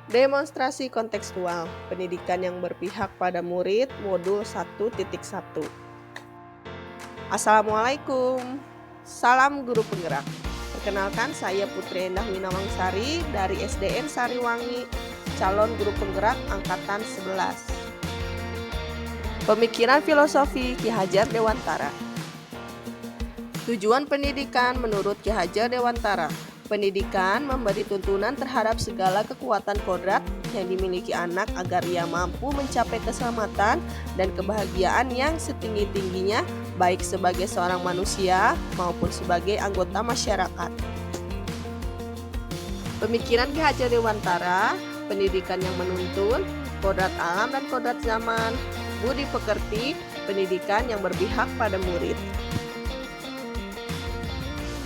Demonstrasi kontekstual, pendidikan yang berpihak pada murid, modul 1.1. Assalamualaikum, salam guru penggerak. Perkenalkan, saya Putri Endah Winawangsari dari SDN Sariwangi, calon guru penggerak angkatan 11. Pemikiran filosofi Ki Hajar Dewantara. Tujuan pendidikan menurut Ki Hajar Dewantara. Pendidikan memberi tuntunan terhadap segala kekuatan kodrat yang dimiliki anak agar ia mampu mencapai keselamatan dan kebahagiaan yang setinggi-tingginya, baik sebagai seorang manusia maupun sebagai anggota masyarakat. Pemikiran Ki Hajar Dewantara, pendidikan yang menuntun, kodrat alam dan kodrat zaman, budi pekerti, pendidikan yang berpihak pada murid.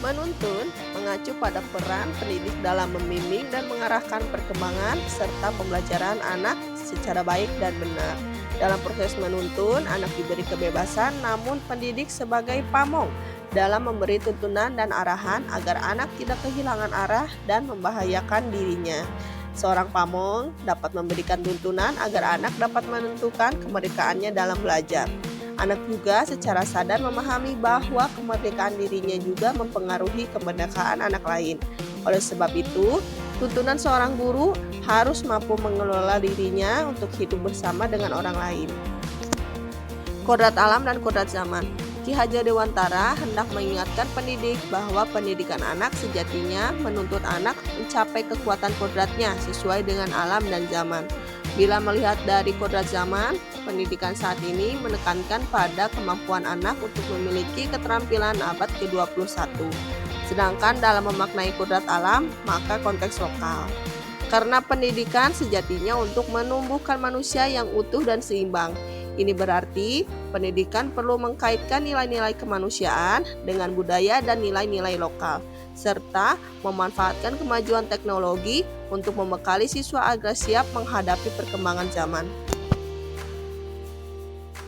Menuntun mengacu pada peran pendidik dalam membimbing dan mengarahkan perkembangan serta pembelajaran anak secara baik dan benar. Dalam proses menuntun, anak diberi kebebasan, namun pendidik sebagai pamong dalam memberi tuntunan dan arahan agar anak tidak kehilangan arah dan membahayakan dirinya. Seorang pamong dapat memberikan tuntunan agar anak dapat menentukan kemerdekaannya dalam belajar. Anak juga secara sadar memahami bahwa kemerdekaan dirinya juga mempengaruhi kemerdekaan anak lain. Oleh sebab itu, tuntunan seorang guru harus mampu mengelola dirinya untuk hidup bersama dengan orang lain. Kodrat alam dan kodrat zaman. Ki Hajar Dewantara hendak mengingatkan pendidik bahwa pendidikan anak sejatinya menuntut anak mencapai kekuatan kodratnya sesuai dengan alam dan zaman. Bila melihat dari kodrat zaman, pendidikan saat ini menekankan pada kemampuan anak untuk memiliki keterampilan abad ke-21. Sedangkan dalam memaknai kodrat alam, maka konteks lokal. Karena pendidikan sejatinya untuk menumbuhkan manusia yang utuh dan seimbang. Ini berarti pendidikan perlu mengkaitkan nilai-nilai kemanusiaan dengan budaya dan nilai-nilai lokal, serta memanfaatkan kemajuan teknologi untuk membekali siswa agar siap menghadapi perkembangan zaman.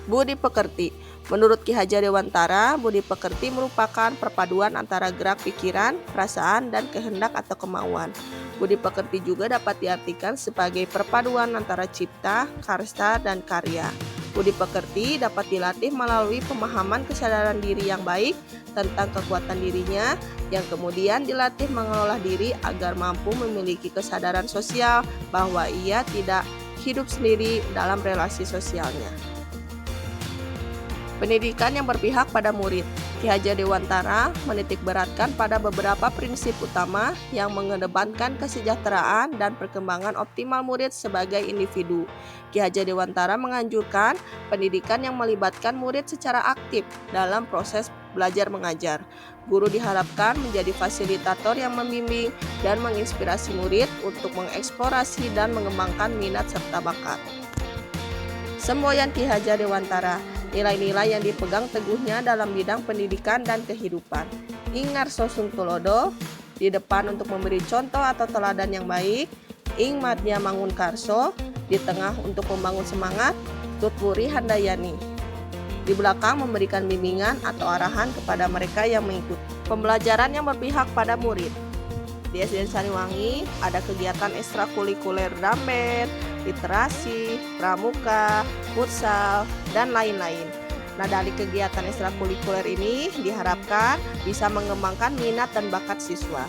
Budi pekerti. Menurut Ki Hajar Dewantara, budi pekerti merupakan perpaduan antara gerak pikiran, perasaan, dan kehendak atau kemauan. Budi pekerti juga dapat diartikan sebagai perpaduan antara cipta, karsa, dan karya. Budi pekerti dapat dilatih melalui pemahaman kesadaran diri yang baik tentang kekuatan dirinya, yang kemudian dilatih mengelola diri agar mampu memiliki kesadaran sosial bahwa ia tidak hidup sendiri dalam relasi sosialnya. Pendidikan yang berpihak pada murid. Ki Hajar Dewantara menitikberatkan pada beberapa prinsip utama yang mengedepankan kesejahteraan dan perkembangan optimal murid sebagai individu. Ki Hajar Dewantara menganjurkan pendidikan yang melibatkan murid secara aktif dalam proses belajar mengajar. Guru diharapkan menjadi fasilitator yang membimbing dan menginspirasi murid untuk mengeksplorasi dan mengembangkan minat serta bakat. Semboyan Ki Hajar Dewantara. Nilai-nilai yang dipegang teguhnya dalam bidang pendidikan dan kehidupan. Ing ngarso sung tulodo, di depan untuk memberi contoh atau teladan yang baik. Ing madya mangun karso, di tengah untuk membangun semangat. Tutwuri handayani, di belakang memberikan bimbingan atau arahan kepada mereka yang mengikuti. Pembelajaran yang berpihak pada murid. Di SDN Sariwangi ada kegiatan ekstrakurikuler dambet, literasi, pramuka, futsal, dan lain-lain. Nah, dari kegiatan ekstrakurikuler ini diharapkan bisa mengembangkan minat dan bakat siswa.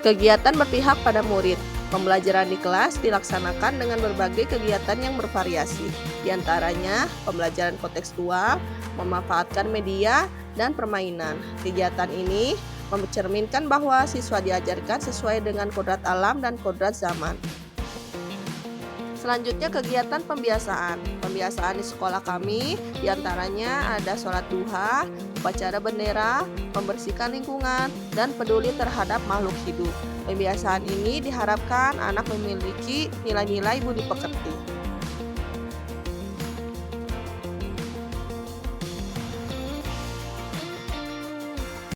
Kegiatan berpihak pada murid. Pembelajaran di kelas dilaksanakan dengan berbagai kegiatan yang bervariasi. Di antaranya pembelajaran kontekstual, memanfaatkan media, dan permainan. Kegiatan ini mencerminkan bahwa siswa diajarkan sesuai dengan kodrat alam dan kodrat zaman. Selanjutnya kegiatan pembiasaan. Pembiasaan di sekolah kami diantaranya ada sholat duha, upacara bendera, membersihkan lingkungan, dan peduli terhadap makhluk hidup. Pembiasaan ini diharapkan anak memiliki nilai-nilai budi pekerti.